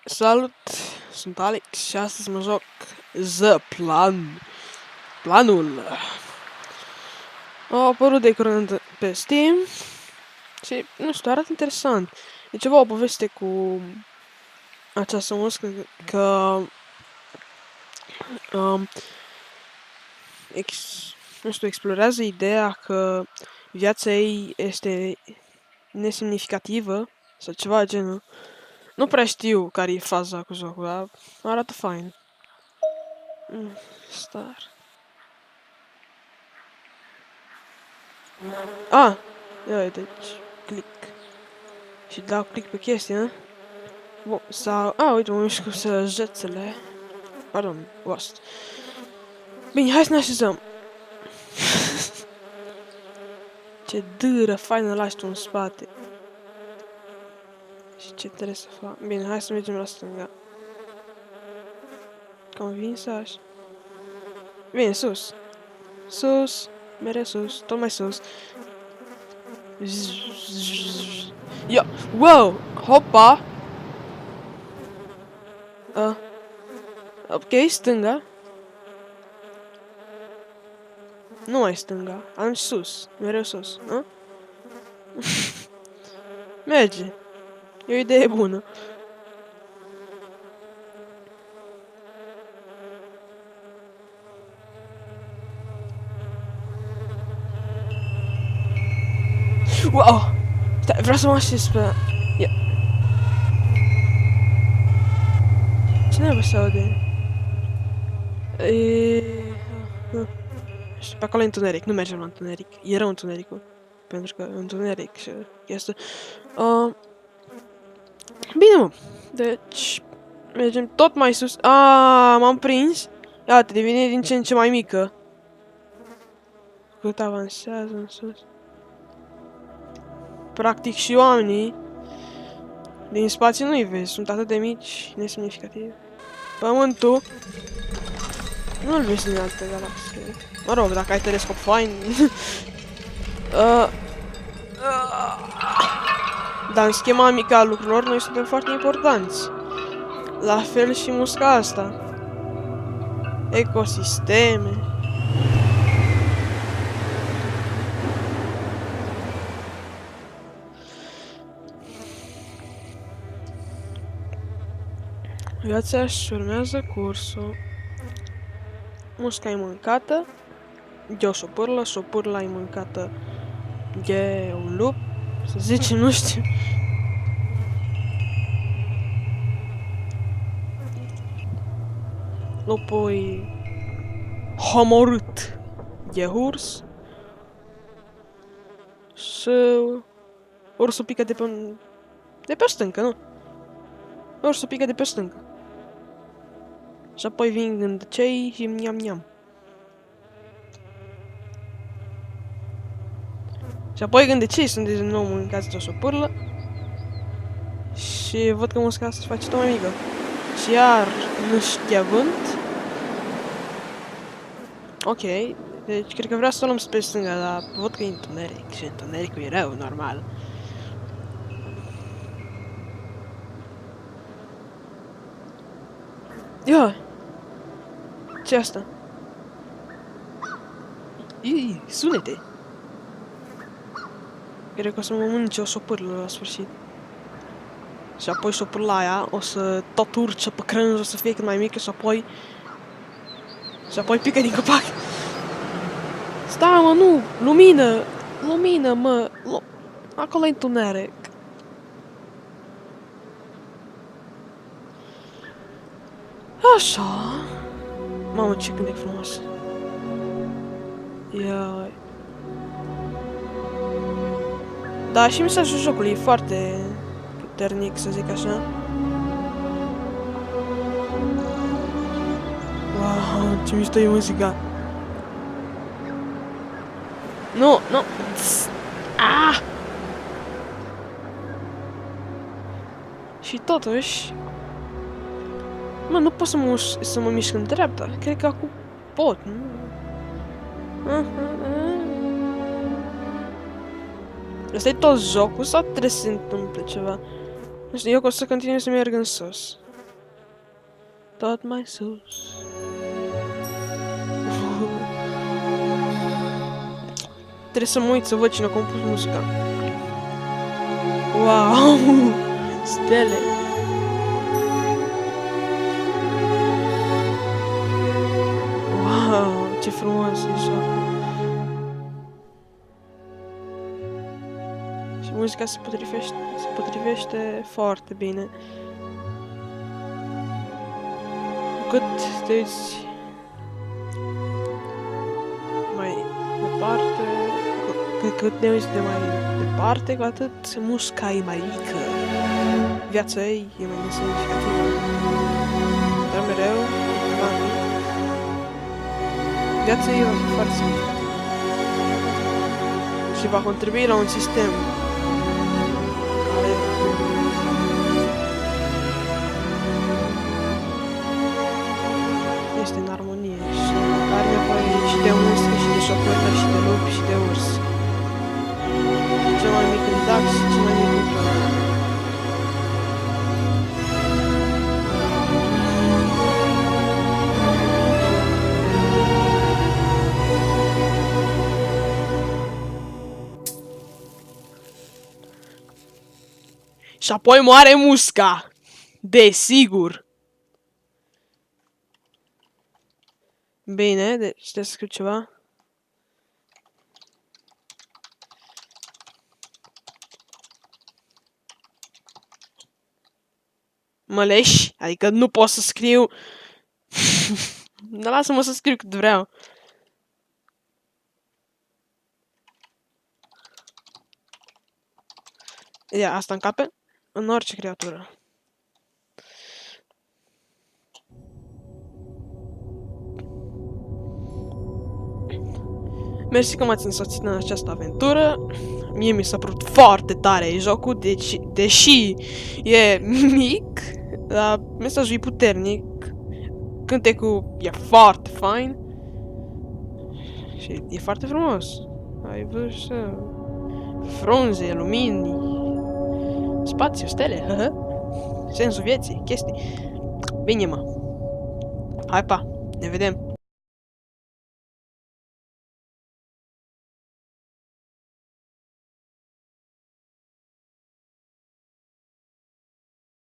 Salut, sunt Alex și astăzi mă joc The Plan. Planul. A apărut de curând pe Steam și, nu știu, arată interesant. E ceva o poveste cu această muzică că nu știu, explorează ideea că viața ei este nesemnificativă sau ceva de genul. Nu prea știu care e faza cu jocul, dar arată fain. Star. Ah! Ia, deci, click. Și dau click pe chestia. Bun, sau... uite, mă mișc cu săgețele. Pardon, lost. Bine, hai să ne așezăm. Ce dâră faină lași tu în spate. Și ce trebuie să fac? Bine, hai să mergem la stânga. Convins așa. Bine, sus. Sus. Mereu sus. Tot mai sus. Ia! Wow! Hopa! Ok, stânga. Nu mai stânga. Am sus. Mereu sus. Merge. E o idee bună. Wow! Stai, vreau să mă așez pe... Ia. Ce naiba se aude? Știu, pe acolo e întuneric. Nu mergem la întuneric. E rău întunericul. Pentru că întuneric și este... Bine, mă. Deci... Mergem tot mai sus. M-am prins. Iată, devine din ce în ce mai mică. Cât avansează în sus. Practic și oamenii din spațiu nu-i vezi, sunt atât de mici, nesemnificativ. Pământul nu-l vezi din alte galaxie. Mă rog, dacă ai telescop fain. Dar în schema mică a lucrurilor, noi suntem foarte importanți. La fel și musca asta. Ecosisteme. Viața își urmează cursul. Musca e mâncată. De o șopârlă e mâncată de un lup. Să zicem, nu știu. Lupul e omorât de urs. Și ursul pică de pe o stâncă, nu? Ursul pică de pe o stâncă. Și apoi vin gândăcei și miam-miam. Și apoi gândăcei sunt din nou mâncați de o șopârlă. Și văd că musca asta se face tot mai mică. Și iar nu știa vânt. Ok, deci cred că vreau să o luăm spre stânga, dar văd că e întuneric și întunericul e rău, normal. Ia! Ce asta? Ii, sunete! Cred că o să mă mănânce o șopârlă la sfârșit. Și apoi șopârla aia o să tot urce pe crânj, o să fie cât mai mică și apoi... Și apoi pică din copac. Stai, mă, nu! Lumină! Lumină, mă! Acolo e întuneric. Așa. Mamă, ce cântec frumos. Ia. Da, și mesajul jocului e foarte puternic, să zic așa. Wow, ce mișto e muzica. Nu, nu. Și totuși... Mă, nu pot să mă mișc în dreapta. Cred că acum pot, nu? Asta e tot jocul sau trebuie să se întâmple ceva? Nu știu, eu o să continui să merg în sus. tot mai sus. Trebuie să mă uit să văd cine a compus muzica. Wow! Stele! Wow! Ce frumos e jocul! Și muzica se potrivește foarte bine. Cât te uiți mai departe, cât te uiți de mai departe, cu atât muzica e mai mică. Viața ei e mai nesemnificativă. Dar mereu, la mic, viața ei va fi foarte semnificativă. Și va contribui la un sistem care este în armonie și are nevoie și de muzică, și de șoferă, și de lupi, și de urs. Cel mai mic în dac și cel mai mic în clan. Și apoi moare musca. Desigur. Bine, deci trebuie să scriu ceva. Mă leși? Adică nu pot să scriu. Dar lasă-mă să scriu cât vreau. Ia, asta încape în orice creatură. Mersi că m-ați însoțit în această aventură. Mie mi s-a părut foarte tare jocul, deși e mic, dar mesajul e puternic. Cântecul e foarte fain. Și e foarte frumos. Ai văzut frunze, lumini, spațiu, stele, sensul vieții, chestii. Bine, mă. Hai, pa, ne vedem.